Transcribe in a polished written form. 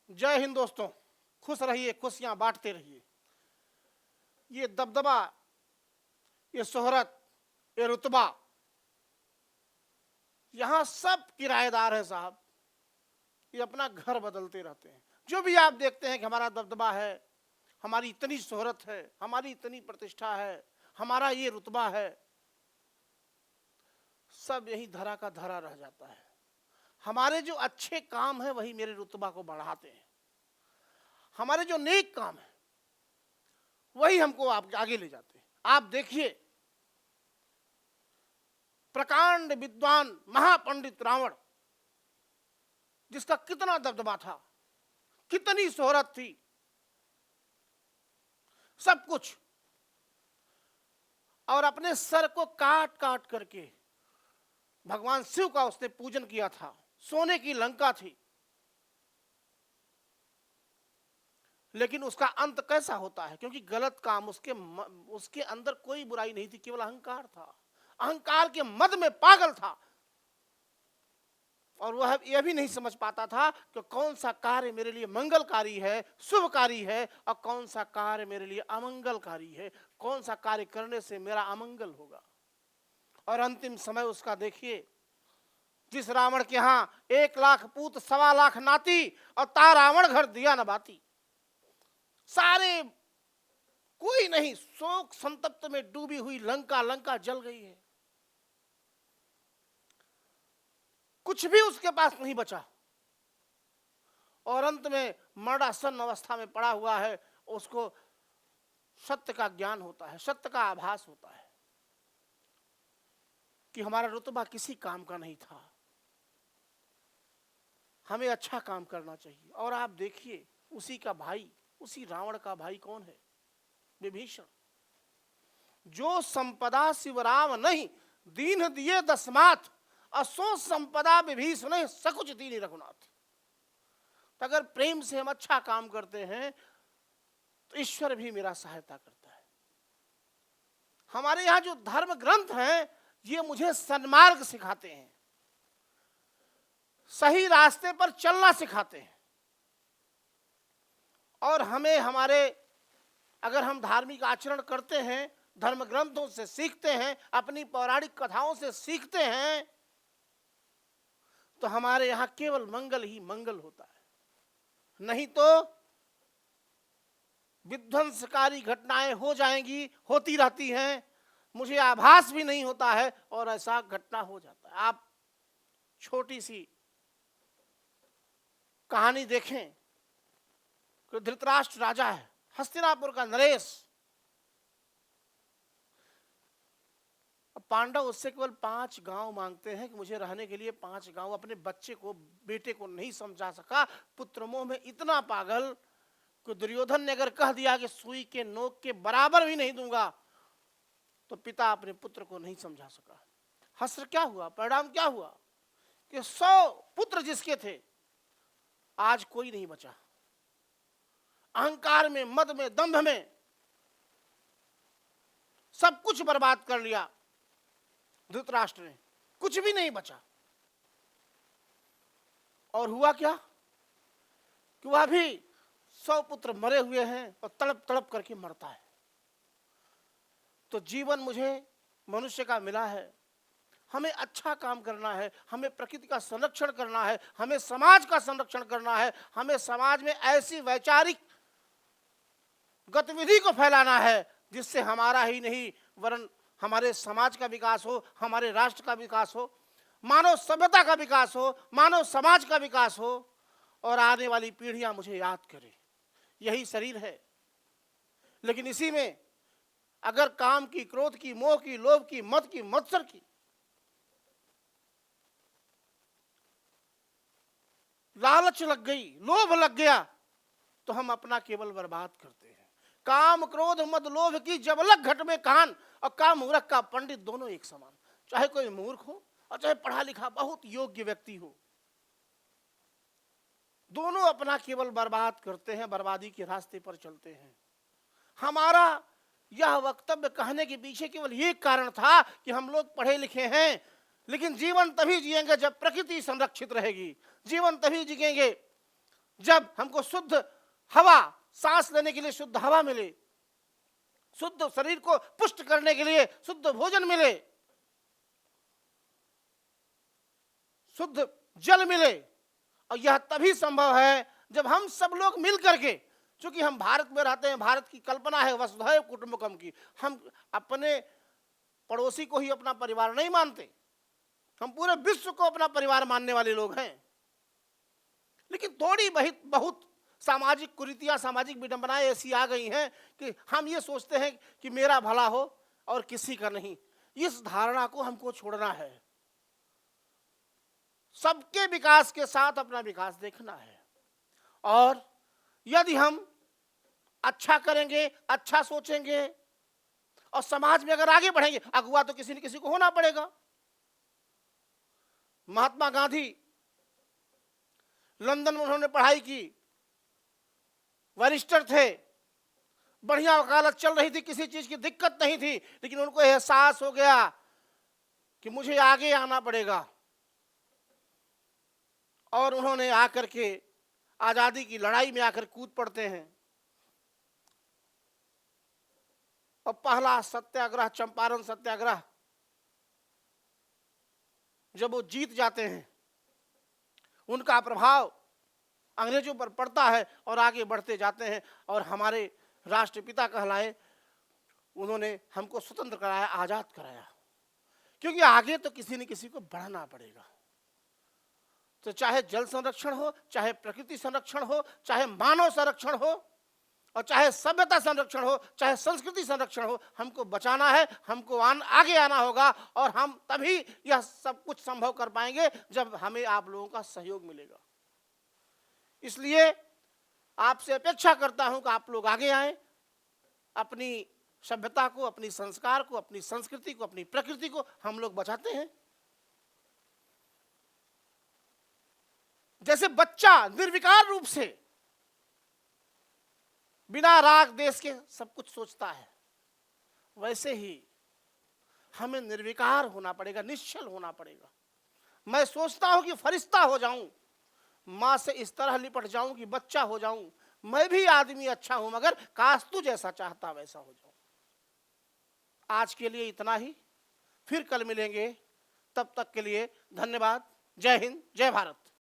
जय हिंद दोस्तों, खुश रहिए, खुशियां बांटते रहिए। ये दबदबा, ये शोहरत, ये रुतबा, यहां सब किराएदार है साहब। ये अपना घर बदलते रहते हैं। जो भी आप देखते हैं कि हमारा दबदबा है, हमारी इतनी शोहरत है, हमारी इतनी प्रतिष्ठा है, हमारा ये रुतबा है, सब यही धरा का धरा रह जाता है। हमारे जो अच्छे काम हैं वही मेरे रुतबा को बढ़ाते हैं। हमारे जो नेक काम है वही हमको आगे ले जाते हैं। आप देखिए, प्रकांड विद्वान महापंडित रावण, जिसका कितना दबदबा था, कितनी शोहरत थी, सब कुछ, और अपने सर को काट काट करके भगवान शिव का उसने पूजन किया था। सोने की लंका थी, लेकिन उसका अंत कैसा होता है? क्योंकि गलत काम, उसके अंदर कोई बुराई नहीं थी, केवल अहंकार था। अहंकार के मद में पागल था, और वह यह भी नहीं समझ पाता था कि कौन सा कार्य मेरे लिए मंगलकारी है, शुभकारी है, और कौन सा कार्य मेरे लिए अमंगलकारी है, कौन सा कार्य करने से मेरा अमंगल होगा। और अंतिम समय उसका देखिए, जिस रावण के यहां 1,00,000 पूत 1,25,00,000 नाती, और ता रावण घर दिया न बाती। सारे कोई नहीं, शोक संतप्त में डूबी हुई लंका जल गई है। कुछ भी उसके पास नहीं बचा, और अंत में मरणासन अवस्था में पड़ा हुआ है। उसको सत्य का ज्ञान होता है, सत्य का आभास होता है कि हमारा रुतबा किसी काम का नहीं था, हमें अच्छा काम करना चाहिए। और आप देखिए, उसी का भाई, उसी रावण का भाई कौन है? विभीषण। जो संपदा शिवराम नहीं, दीन दिए दसमात, असो संपदा विभीषण नहीं, सकुच दीन रघुनाथ। तो अगर प्रेम से हम अच्छा काम करते हैं तो ईश्वर भी मेरा सहायता करता है। हमारे यहां जो धर्म ग्रंथ हैं, ये मुझे सन्मार्ग सिखाते हैं, सही रास्ते पर चलना सिखाते हैं। और हमें अगर हम धार्मिक आचरण करते हैं, धर्म ग्रंथों से सीखते हैं, अपनी पौराणिक कथाओं से सीखते हैं, तो हमारे यहां केवल मंगल ही मंगल होता है। नहीं तो विध्वंसकारी घटनाएं हो जाएंगी, होती रहती हैं, मुझे आभास भी नहीं होता है, और ऐसा घटना हो जाता है। आप छोटी सी कहानी देखें कि धृतराष्ट्र राजा है, हस्तिनापुर का नरेश। पांडव उससे केवल 5 गांव मांगते हैं कि मुझे रहने के लिए 5 गांव। अपने बच्चे को, बेटे को नहीं समझा सका, पुत्र मोह में इतना पागल कि दुर्योधन ने अगर कह दिया कि सुई के नोक के बराबर भी नहीं दूंगा, तो पिता अपने पुत्र को नहीं समझा सका। हस्र क्या हुआ, परिणाम क्या हुआ कि 100 पुत्र जिसके थे, आज कोई नहीं बचा। अहंकार में, मद में, दंभ में सब कुछ बर्बाद कर लिया धृतराष्ट्र ने, कुछ भी नहीं बचा। और हुआ क्या कि वह भी 100 पुत्र मरे हुए हैं, और तड़प तड़प करके मरता है। तो जीवन मुझे मनुष्य का मिला है, हमें अच्छा काम करना है, हमें प्रकृति का संरक्षण करना है, हमें समाज का संरक्षण करना है, हमें समाज में ऐसी वैचारिक गतिविधि को फैलाना है जिससे हमारा ही नहीं वरन हमारे समाज का विकास हो, हमारे राष्ट्र का विकास हो, मानव सभ्यता का विकास हो, मानव समाज का विकास हो, और आने वाली पीढ़ियां मुझे याद करें। यही शरीर है। लेकिन इसी में अगर काम की, क्रोध की, मोह की, लोभ की, मद की, मत्सर की, लालच लग गई, लोभ लग गया, तो हम अपना केवल बर्बाद करते हैं। काम, क्रोध, मद, लोभ की जबलक घट में कान, और काम मूर्ख का पंडित दोनों एक समान। चाहे कोई मूर्ख हो और चाहे पढ़ा लिखा बहुत योग्य व्यक्ति हो, दोनों अपना केवल बर्बाद करते हैं, बर्बादी के रास्ते पर चलते हैं। हमारा यह वक्तव्य कहने के पीछे केवल ये कारण था कि हम लोग पढ़े लिखे हैं, लेकिन जीवन तभी जिएंगे जब प्रकृति संरक्षित रहेगी। जीवन तभी जिएंगे जब हमको शुद्ध हवा, सांस लेने के लिए शुद्ध हवा मिले, शुद्ध शरीर को पुष्ट करने के लिए शुद्ध भोजन मिले, शुद्ध जल मिले, और यह तभी संभव है जब हम सब लोग मिल करके, क्योंकि हम भारत में रहते हैं, भारत की कल्पना है वसुधैव कुटुंबकम की, हम अपने पड़ोसी को ही अपना परिवार नहीं मानते, हम पूरे विश्व को अपना परिवार मानने वाले लोग हैं। लेकिन थोड़ी बहुत सामाजिक कुरीतियां, सामाजिक विडंबनाएं ऐसी आ गई हैं कि हम ये सोचते हैं कि मेरा भला हो और किसी का नहीं। इस धारणा को हमको छोड़ना है। सबके विकास के साथ अपना विकास देखना है, और यदि हम अच्छा करेंगे, अच्छा सोचेंगे और समाज में अगर आगे बढ़ेंगे, अगुवा तो किसी न किसी को होना पड़ेगा। महात्मा गांधी लंदन में उन्होंने पढ़ाई की, बैरिस्टर थे, बढ़िया वकालत चल रही थी, किसी चीज की दिक्कत नहीं थी, लेकिन उनको एहसास हो गया कि मुझे आगे आना पड़ेगा, और उन्होंने आकर के आजादी की लड़ाई में आकर कूद पड़ते हैं। और पहला सत्याग्रह, चंपारण सत्याग्रह, जब वो जीत जाते हैं, उनका प्रभाव अंग्रेजों पर पड़ता है और आगे बढ़ते जाते हैं, और हमारे राष्ट्रपिता कहलाए, उन्होंने हमको स्वतंत्र कराया, आजाद कराया। क्योंकि आगे तो किसी न किसी को बढ़ना पड़ेगा। तो चाहे जल संरक्षण हो, चाहे प्रकृति संरक्षण हो, चाहे मानव संरक्षण हो, और चाहे सभ्यता संरक्षण हो, चाहे संस्कृति संरक्षण हो, हमको बचाना है, हमको आगे आना होगा, और हम तभी यह सब कुछ संभव कर पाएंगे जब हमें आप लोगों का सहयोग मिलेगा। इसलिए आपसे अपेक्षा करता हूं कि आप लोग आगे आए, अपनी सभ्यता को, अपनी संस्कार को, अपनी संस्कृति को, अपनी प्रकृति को हम लोग बचाते हैं। जैसे बच्चा निर्विकार रूप से बिना राग देश के सब कुछ सोचता है, वैसे ही हमें निर्विकार होना पड़ेगा, निश्चल होना पड़ेगा। मैं सोचता हूं कि फरिश्ता हो जाऊं, मां से इस तरह लिपट जाऊं कि बच्चा हो जाऊं, मैं भी आदमी अच्छा हूं, मगर काश तू जैसा चाहता वैसा हो जाऊं। आज के लिए इतना ही, फिर कल मिलेंगे, तब तक के लिए धन्यवाद। जय हिंद, जय भारत।